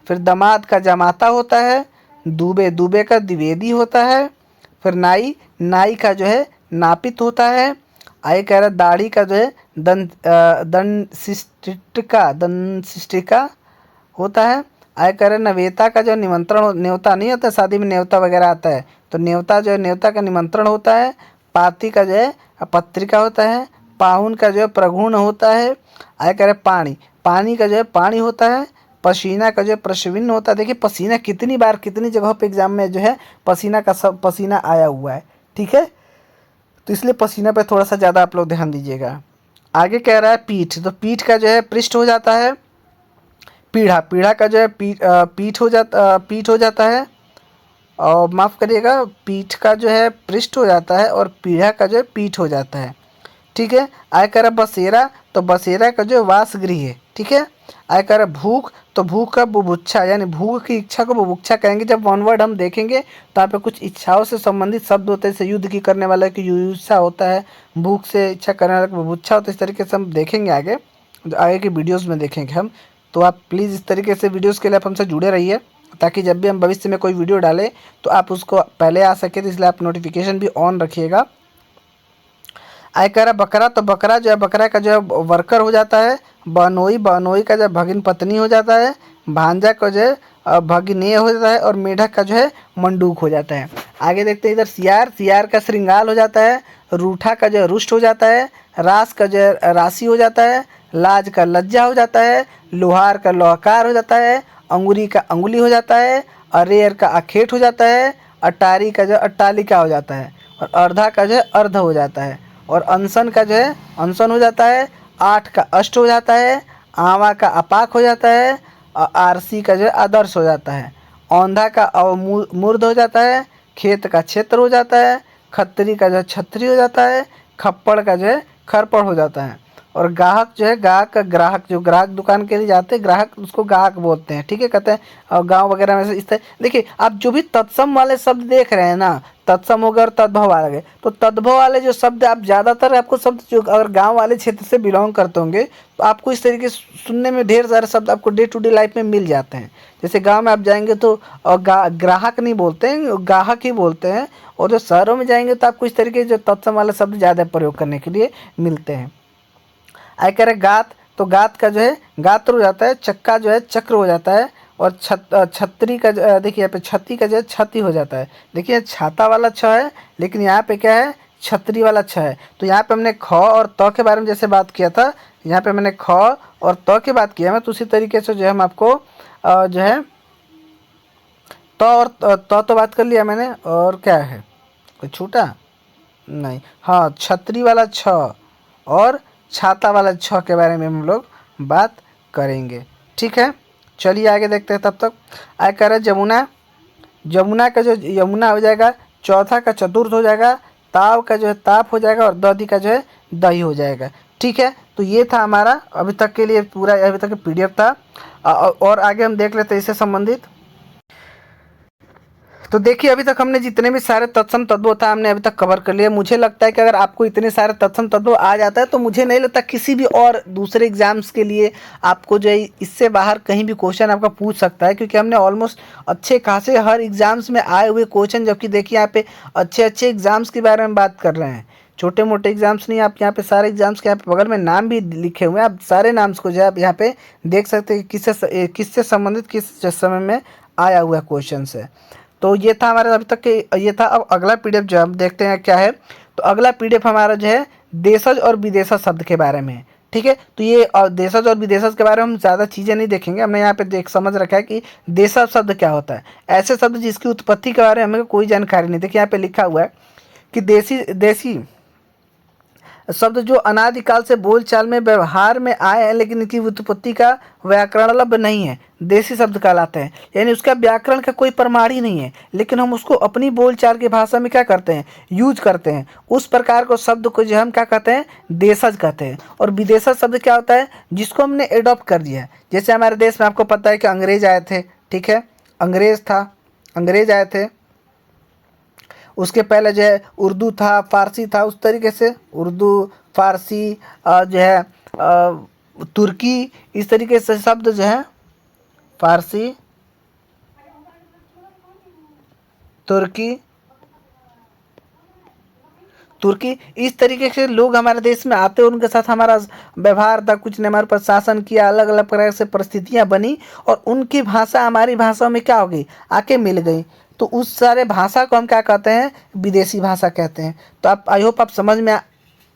फिर दमाद का जमाता होता है। दूबे, दूबे का द्विवेदी होता है। फिर नाई, नाई का जो है नापित होता है। आगे कह रहा है दाढ़ी का जो है दंशिष्टिका होता है। आगे कह रहे नवेता का जो निमंत्रण, न्योता नहीं होता शादी में, न्योता वगैरह आता है, तो न्योता जो है न्योता का निमंत्रण होता है। पाती का जो है पत्रिका होता है। पाहुन का जो है प्रगुण होता है। आगे कह रहे पानी, पानी का जो है पानी होता है। पसीना का जो है प्रश्विन्न होता है। देखिए पसीना कितनी बार कितनी जगहों पे एग्जाम में जो है पसीना का सब पसीना आया हुआ है, ठीक है। तो इसलिए पसीना पे थोड़ा सा ज़्यादा आप लोग ध्यान दीजिएगा। आगे कह रहा है पीठ, तो पीठ का जो है पृष्ठ हो जाता है पीढ़ा, पीढ़ा का जो है पीठ हो जाता है, और माफ़ करिएगा पीठ का जो है पृष्ठ हो जाता है और पीढ़ा का जो है पीठ हो जाता है, ठीक है। आय कर बसेरा, तो बसेरा का जो वासगृह है, ठीक है। आय कर भूख, तो भूख का बुभुक्षा, यानी भूख की इच्छा को बुभुक्षा कहेंगे। जब वन वर्ड हम देखेंगे तो यहाँ पे कुछ इच्छाओं से संबंधित शब्द होते हैं, जैसे युद्ध की करने वाला की युयुत्सा होता है, भूख से इच्छा करने वाला की बुभुक्षा होता है। इस तरीके से हम देखेंगे आगे की वीडियोज़ में देखेंगे हम। तो आप प्लीज़ इस तरीके से वीडियोज़ के लिए आप हमसे जुड़े रहिए, ताकि जब भी हम भविष्य में कोई वीडियो डालें तो आप उसको पहले आ सके, तो इसलिए आप नोटिफिकेशन भी ऑन रखिएगा। आय कह रहा बकरा, तो बकरा जो है बकरा का जो है वर्कर हो जाता है। बहनोई, बहनोई का जो है भगिन पत्नी हो जाता है। भांजा का जो है भगिनेय हो जाता है, और मेढक का जो है मंडूक हो जाता है। आगे देखते हैं इधर सियार, सियार का श्रृंगाल हो जाता है। रूठा का जो है रुष्ट हो जाता है। रास का जो है राशि हो जाता है। लाज का लज्जा हो जाता है। लोहार का लोहकार हो जाता है। अंगुरी का अंगुली हो जाता है। अरेर का अखेट हो जाता है। अटारी का जो अट्टालिका हो जाता है। और अर्धा का जो है अर्ध हो जाता है। और अनशन का जो है अनशन हो जाता है। आठ का अष्ट हो जाता है। आवा का अपाक हो जाता है। और आरसी का जो है आदर्श हो जाता है। औंधा का अवमूर्ध हो जाता है। खेत का क्षेत्र हो जाता है। खत्तरी का जो है छत्री हो जाता है। खप्पड़ का जो है खरपड़ हो जाता है। और ग्राहक जो है ग्राहक का ग्राहक, जो ग्राहक दुकान के लिए जाते हैं ग्राहक, उसको ग्राहक बोलते हैं, ठीक है। कहते हैं और गांव वगैरह में से इस तरह देखिए आप जो भी तत्सम वाले शब्द देख रहे हैं ना, तत्सम हो गए और तद्भव आ गए, तो तद्भव वाले जो शब्द आप ज़्यादातर आपको शब्द जो अगर गांव वाले क्षेत्र से बिलोंग करते होंगे तो आपको इस तरीके से सुनने में ढेर सारे शब्द आपको डे टू डे लाइफ में मिल जाते हैं। जैसे गाँव में आप जाएंगे तो ग्राहक नहीं बोलते हैं, ग्राहक ही बोलते हैं। और जो शहरों में जाएंगे तो आपको इस तरीके जो तत्सम वाले शब्द ज़्यादा प्रयोग करने के लिए मिलते हैं। आय कह रहे गात, तो गात का जो है गात्र हो जाता है। चक्का जो है चक्र हो जाता है। और छतरी का देखिए यहाँ पे छती का जो है छती हो जाता है। देखिए छाता वाला छ है, लेकिन यहाँ पे क्या है छतरी वाला छ है। तो यहाँ पे हमने ख और त के बारे में जैसे बात किया था, यहाँ पे मैंने ख और त की बात किया मैं, तो उसी तरीके से जो है हम आपको जो है त और त तो बात कर लिया मैंने। और क्या है कोई छूटा नहीं, हाँ छतरी वाला छ और छाता वाला छ के बारे में हम लोग बात करेंगे, ठीक है। चलिए आगे देखते हैं। तब तक आय कह रहे जमुना, जमुना का जो यमुना हो जाएगा। चौथा का चतुर्थ हो जाएगा। ताव का जो है ताप हो जाएगा। और दधी का जो है दही हो जाएगा, ठीक है। तो ये था हमारा अभी तक के लिए पूरा अभी तक PDF था। और आगे हम देख लेते हैं इससे संबंधित। तो देखिए अभी तक हमने जितने भी सारे तत्सम तत्व था हमने अभी तक कवर कर लिया। मुझे लगता है कि अगर आपको इतने सारे तत्सम तत्व आ जाता है तो मुझे नहीं लगता किसी भी और दूसरे एग्जाम्स के लिए आपको जो है इससे बाहर कहीं भी क्वेश्चन आपका पूछ सकता है, क्योंकि हमने ऑलमोस्ट अच्छे खासे हर एग्जाम्स में आए हुए क्वेश्चन, जबकि देखिए यहाँ पे अच्छे अच्छे एग्जाम्स के बारे में बात कर रहे हैं, छोटे मोटे एग्जाम्स नहीं। आप यहाँ पे सारे एग्जाम्स के यहाँ पे बगल में नाम भी लिखे हुए हैं, आप सारे नाम्स को जो है आप यहाँ पे देख सकते हैं किससे संबंधित किस समय में आया हुआ क्वेश्चन है। तो ये था हमारा अभी तक के ये था। अब अगला PDF जो हम देखते हैं क्या है। तो अगला PDF हमारा जो है देशज और विदेशज शब्द के बारे में है, ठीक है। तो ये देशज और विदेशज के बारे में हम ज़्यादा चीज़ें नहीं देखेंगे। हमने यहाँ पे समझ रखा है कि देशज शब्द क्या होता है। ऐसे शब्द जिसकी उत्पत्ति के बारे में हमें कोई जानकारी नहीं। देखिए यहाँ पे लिखा हुआ है कि देसी शब्द जो अनादिकाल से बोलचाल में व्यवहार में आए हैं लेकिन इनकी उत्पत्ति का व्याकरणलब्ध नहीं है, देसी शब्द कहलाते हैं। यानी उसका व्याकरण का कोई प्रमाण ही नहीं है, लेकिन हम उसको अपनी बोलचाल की भाषा में क्या करते हैं यूज करते हैं। उस प्रकार को शब्द को जो हम क्या कहते हैं देशज कहते हैं। और विदेशज शब्द क्या होता है जिसको हमने एडॉप्ट कर दिया है। जैसे हमारे देश में आपको पता है कि अंग्रेज आए थे, ठीक है, अंग्रेज आए थे। उसके पहले जो है उर्दू था, फारसी था, उस तरीके से उर्दू फारसी जो है तुर्की, इस तरीके से शब्द जो है फारसी तुर्की इस तरीके से लोग हमारे देश में आते, उनके साथ हमारा व्यवहार था, कुछ ने हमारे पर शासन किया, अलग अलग प्रकार से परिस्थितियां बनी और उनकी भाषा हमारी भाषा में क्या हो गई आके मिल गई। तो उस सारे भाषा को हम क्या कहते हैं विदेशी भाषा कहते हैं। तो आप आई होप आप समझ में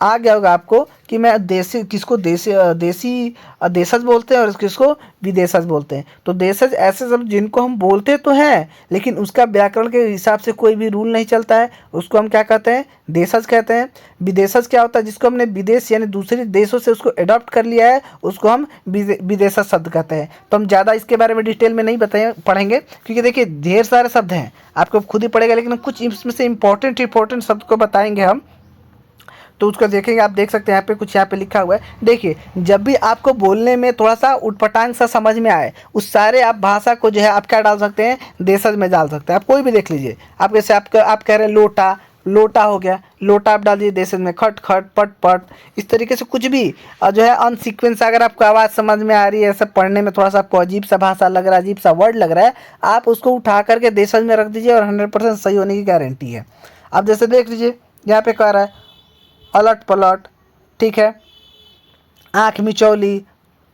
आ गया होगा आपको कि मैं देसी किसको देशज बोलते हैं और किसको विदेशज बोलते हैं। तो देशज ऐसे शब्द जिनको हम बोलते तो हैं लेकिन उसका व्याकरण के हिसाब से कोई भी रूल नहीं चलता है, उसको हम क्या कहते हैं, देशज कहते हैं। विदेशज क्या होता है, जिसको हमने विदेश यानी दूसरे देशों से उसको अडॉप्ट कर लिया है, उसको हम विदेशज शब्द कहते हैं। तो हम ज़्यादा इसके बारे में डिटेल में नहीं पढ़ेंगे क्योंकि देखिए ढेर सारे शब्द हैं, आपको खुद ही पड़ेगा, लेकिन कुछ इसमें से इंपॉर्टेंट शब्द को बताएंगे हम, तो उसको देखेंगे। आप देख सकते हैं यहाँ पे कुछ यहाँ पे लिखा हुआ है। देखिए जब भी आपको बोलने में थोड़ा सा उटपटांग सा समझ में आए, उस सारे आप भाषा को जो है आप क्या डाल सकते हैं, देशज में डाल सकते हैं। आप कोई भी देख लीजिए, आप जैसे आप कह रहे हैं लोटा, लोटा हो गया, लोटा आप डाल दीजिए देशज में, खट खट पट पट, इस तरीके से कुछ भी जो है अनसीक्वेंस अगर आपको आवाज़ समझ में आ रही है, सब पढ़ने में थोड़ा सा आपको अजीब सा भाषा लग रहा है, अजीब सा वर्ड लग रहा है, आप उसको उठा करके देशज में रख दीजिए और 100% सही होने की गारंटी है। अब जैसे देख लीजिए यहाँ पे कह रहा है अलट पलट, ठीक है, आँख मिचौली,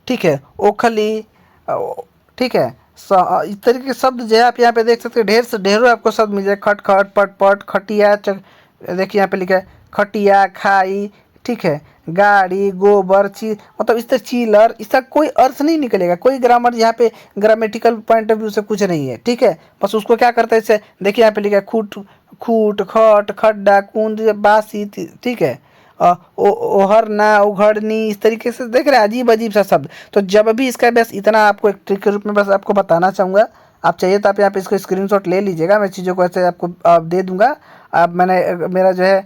ठीक है, ओखली, ठीक है, इस तरीके के शब्द जो है आप यहाँ पे देख सकते हैं, ढेरों आपको शब्द मिल जाए। खट खट पट पट, खटिया, देखिए यहाँ पे लिखा है खटिया, खाई, ठीक है, गाड़ी, गोबर, मतलब इस तरह चीलर, इसका कोई अर्थ नहीं निकलेगा, कोई ग्रामर यहाँ पे ग्रामेटिकल पॉइंट ऑफ व्यू से कुछ नहीं है, ठीक है। बस उसको क्या करते हैं, इससे देखिए यहाँ पे लिखा है खूट, खूट, खट, खड्डा, कूंद, बासी, ठीक है, ओहरना, उघड़नी, इस तरीके से देख रहे हैं अजीब अजीब सा शब्द। तो जब भी इसका बस इतना आपको एक ट्रिक के रूप में बस आपको बताना चाहूँगा, आप चाहिए तो आप यहाँ पे इसको स्क्रीनशॉट ले लीजिएगा, मैं चीज़ों को ऐसे आपको दे दूँगा। अब मैंने मेरा जो है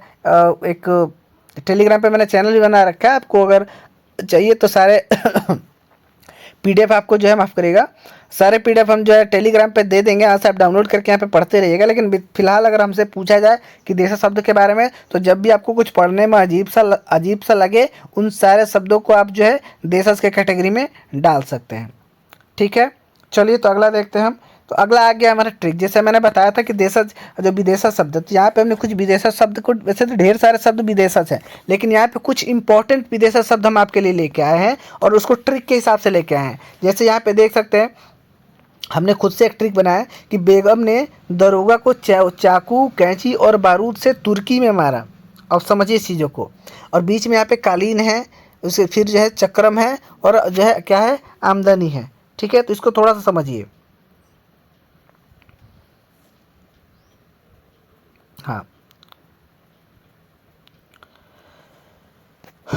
एक टेलीग्राम पे मैंने चैनल भी बना रखा है, आपको अगर चाहिए तो सारे PDF आपको जो है माफ़ करिएगा, सारे PDF हम जो है टेलीग्राम पे दे देंगे, यहाँ से आप डाउनलोड करके यहाँ पे पढ़ते रहिएगा। लेकिन फिलहाल अगर हमसे पूछा जाए कि देशज शब्द के बारे में, तो जब भी आपको कुछ पढ़ने में अजीब सा लगे, उन सारे शब्दों को आप जो है देशज के कैटेगरी में डाल सकते हैं, ठीक है। चलिए तो अगला देखते हैं हम। तो अगला आ गया हमारा ट्रिक, जैसे मैंने बताया था कि देशज जो विदेशज शब्द, तो यहाँ पे हमने कुछ विदेशज शब्द को, वैसे तो ढेर सारे शब्द विदेशज हैं, लेकिन यहाँ पे कुछ इंपॉर्टेंट विदेशज शब्द हम आपके लिए लेके आए हैं और उसको ट्रिक के हिसाब से लेके आए हैं। जैसे यहाँ पे देख सकते हैं, हमने खुद से एक ट्रिक बनाया कि बेगम ने दरोगा को चाकू, कैंची और बारूद से तुर्की में मारा। अब समझिए इस चीज़ों को। और बीच में यहाँ पे कालीन है, उसे फिर जो है चक्रम है और जो है क्या है, आमदनी है, ठीक है। तो इसको थोड़ा सा समझिए। हाँ,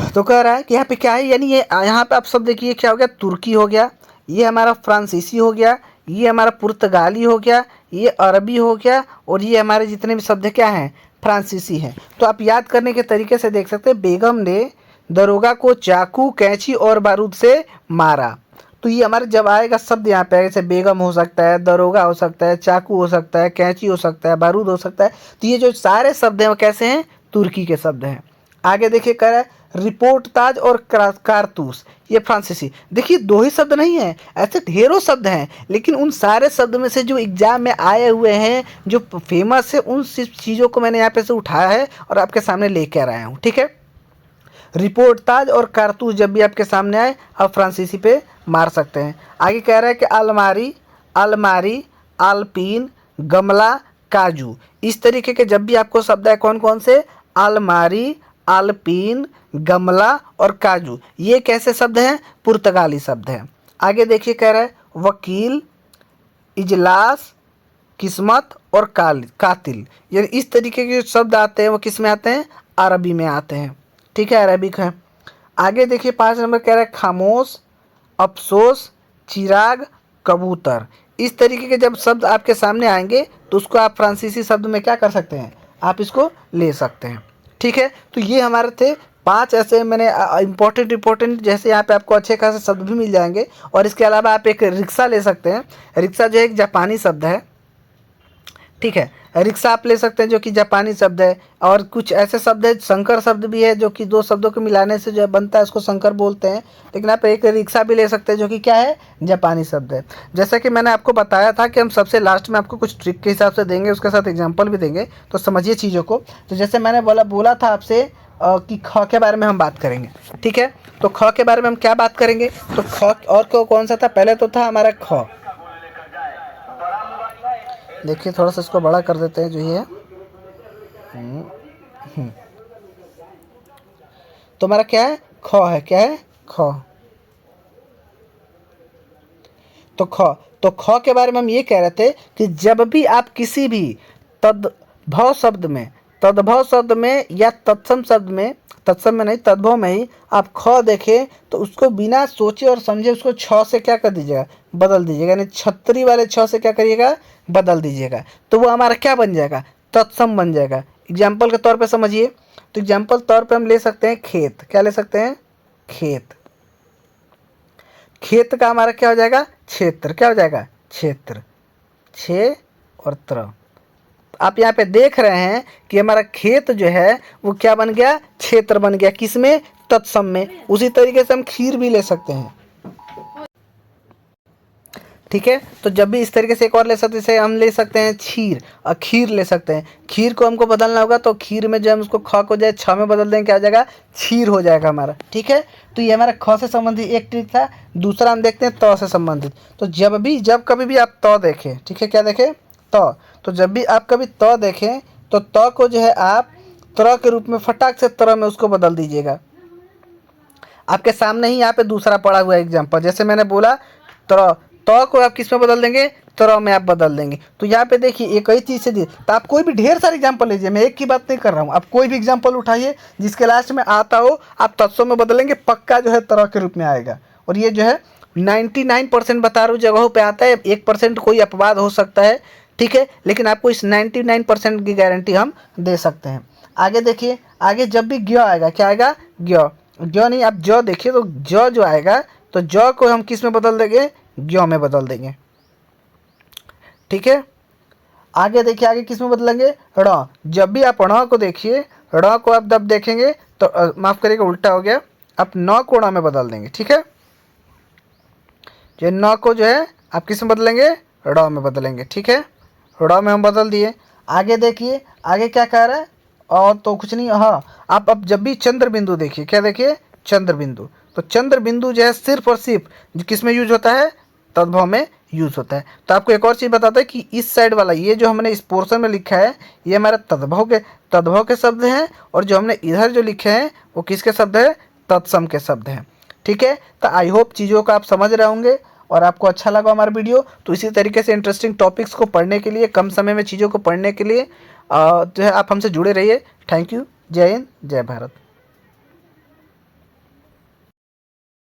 तो कह रहा है कि यहाँ पे क्या है, यानी ये यहाँ पे आप सब देखिए क्या हो गया, तुर्की हो गया, ये हमारा फ्रांसीसी हो गया, ये हमारा पुर्तगाली हो गया, ये अरबी हो गया, और ये हमारे जितने भी शब्द क्या हैं, फ्रांसीसी हैं। तो आप याद करने के तरीके से देख सकते हैं, बेगम ने दरोगा को चाकू, कैंची और बारूद से मारा। तो ये हमारे जब आएगा शब्द यहाँ पे, जैसे बेगम हो सकता है, दरोगा हो सकता है, चाकू हो सकता है, कैंची हो सकता है, बारूद हो सकता है। तो ये जो सारे शब्द हैं वो कैसे हैं, तुर्की के शब्द हैं। आगे देखिए कह रहा है रिपोर्ट ताज और कारतूस, ये फ्रांसीसी। देखिए दो ही शब्द नहीं है, ऐसे ढेरों शब्द हैं, लेकिन उन सारे शब्द में से जो एग्जाम में आए हुए हैं, जो फेमस है, उन चीज़ों को मैंने यहाँ पे से उठाया है और आपके सामने लेकर आया हूँ, ठीक है। रिपोर्ट ताज और कारतूस जब भी आपके सामने आए, आप फ्रांसीसी पे मार सकते हैं। आगे कह रहा है कि अलमारी, अलमारी, आलपीन, गमला, काजू, इस तरीके के जब भी आपको शब्द है, कौन कौन से, अलमारी, आलपीन, गमला और काजू, ये कैसे शब्द हैं, पुर्तगाली शब्द हैं। आगे देखिए कह रहा है वकील, इजलास, किस्मत और कातिल, यानी इस तरीके के जो शब्द आते हैं वो किस में आते हैं, अरबी में आते हैं, ठीक है, अरबिक है। आगे देखिए 5 नंबर कह रहा है खामोश, अफसोस, चिराग, कबूतर, इस तरीके के जब शब्द आपके सामने आएंगे तो उसको आप फ्रांसीसी शब्द में क्या कर सकते हैं, आप इसको ले सकते हैं, ठीक है। तो ये हमारे थे 5 ऐसे मैंने इंपॉर्टेंट, जैसे यहाँ पे आपको अच्छे खासे शब्द भी मिल जाएंगे। और इसके अलावा आप एक रिक्शा ले सकते हैं, रिक्शा जो है एक जापानी शब्द है, ठीक है, रिक्शा आप ले सकते हैं जो कि जापानी शब्द है। और कुछ ऐसे शब्द है, संकर शब्द भी है, जो कि दो शब्दों को मिलाने से जो है बनता है, उसको संकर बोलते हैं। लेकिन आप एक रिक्शा भी ले सकते हैं जो कि क्या है, जापानी शब्द है। जैसा कि मैंने आपको बताया था कि हम सबसे लास्ट में आपको कुछ ट्रिक के हिसाब से देंगे, उसके साथ एग्जाम्पल भी देंगे, तो समझिए चीज़ों को। तो जैसे मैंने बोला था आपसे कि ख के बारे में हम बात करेंगे, ठीक है। तो ख के बारे में हम क्या बात करेंगे, तो ख और कौन सा था, पहले तो था हमारा ख। देखिए थोड़ा सा इसको बड़ा कर देते हैं, जो ये है, तो हमारा क्या है, ख है, क्या है, ख। तो ख, तो ख के बारे में हम ये कह रहे थे कि जब भी आप किसी भी तद्भव शब्द में, तद्भव शब्द में या तत्सम शब्द में, तत्सम में नहीं तद्भव में ही आप ख देखें तो उसको बिना सोचे और समझे उसको छ से क्या कर दीजिएगा, बदल दीजिएगा, यानी छतरी वाले छ से क्या करिएगा, बदल दीजिएगा, तो वो हमारा क्या बन जाएगा, तत्सम बन जाएगा। एग्जाम्पल के तौर पे समझिए, तो एग्जाम्पल तौर पे हम ले सकते हैं खेत, क्या ले सकते हैं, खेत। खेत का हमारा क्या हो जाएगा, क्षेत्र, क्या हो जाएगा, क्षेत्र, छे और त्र। आप यहाँ पे देख रहे हैं कि हमारा खेत जो है वो क्या बन गया, क्षेत्र बन गया, किसमें, तत्सम में। उसी तरीके से हम खीर भी ले सकते हैं, ठीक है। तो जब भी इस तरीके से एक और ले सकते हैं, जैसे हम ले सकते हैं क्षीर, और खीर ले सकते हैं। खीर को हमको बदलना होगा तो खीर में जो हम उसको ख को जाए छ में बदल देंगे, क्या हो जाएगा, क्षीर हो जाएगा हमारा, ठीक है। तो ये हमारा ख से संबंधित एक ट्रिक था। दूसरा हम देखते हैं त से संबंधित। तो जब कभी भी आप त देखें, ठीक है, क्या देखें, त, तो जब भी आप कभी त देखें तो त को जो है आप त्र के रूप में फटाक से त्र में उसको बदल दीजिएगा। आपके सामने ही यहाँ पे दूसरा पड़ा हुआ एग्जाम्पल, जैसे मैंने बोला त्र, त को आप किस में बदल देंगे, त्र में आप बदल देंगे। तो यहाँ पे देखिए एक ही चीज़ से दी, तो आप कोई भी ढेर सारे एग्जाम्पल लीजिए, मैं एक की बात नहीं कर रहा हूँ। आप कोई भी एग्जाम्पल उठाइए जिसके लास्ट में आता हो, आप तत्सम में बदलेंगे, पक्का जो है त्र के रूप में आएगा। और ये जो है 99% बता रहा हूँ जगहों पे आता है, 1% कोई अपवाद हो सकता है, ठीक है, लेकिन आपको इस 99% की गारंटी हम दे सकते हैं। आगे देखिए, आगे जब भी ज्ञ आएगा, क्या आएगा, ज्ञ, ज्ञ नहीं, आप ज देखिए, तो ज जो आएगा तो ज को हम किस में बदल देंगे, ज्ञ में बदल देंगे, ठीक है। आगे देखिए, आगे किस में बदलेंगे, ड़। जब भी आप ण को देखिए, ड़ को आप जब देखेंगे तो माफ करिएगा उल्टा हो गया, आप न को ण में बदल देंगे, ठीक है। जो न को जो है आप किस में बदलेंगे, ड़ में बदलेंगे, ठीक है। ड़ में हम बदल दिए। आगे देखिए, आगे क्या कह रहा है, और तो कुछ नहीं, हाँ, आप अब जब भी चंद्र बिंदु देखिए, क्या देखिए, चंद्र बिंदु। तो चंद्र बिंदु जो है सिर्फ और सिर्फ किस में यूज होता है, तद्भव में यूज होता है। तो आपको एक और चीज़ बताता है कि इस साइड वाला ये जो हमने इस पोर्शन में लिखा है, ये हमारा तद्भव के शब्द हैं, और जो हमने इधर जो लिखे हैं वो किसके शब्द है, तत्सम के शब्द हैं, ठीक है। तो आई होप चीज़ों को आप समझ रहे होंगे और आपको अच्छा लगा हमारा वीडियो। तो इसी तरीके से इंटरेस्टिंग टॉपिक्स को पढ़ने के लिए, कम समय में चीज़ों को पढ़ने के लिए जो है आप हमसे जुड़े रहिए। Thank you. जय हिंद, जय भारत।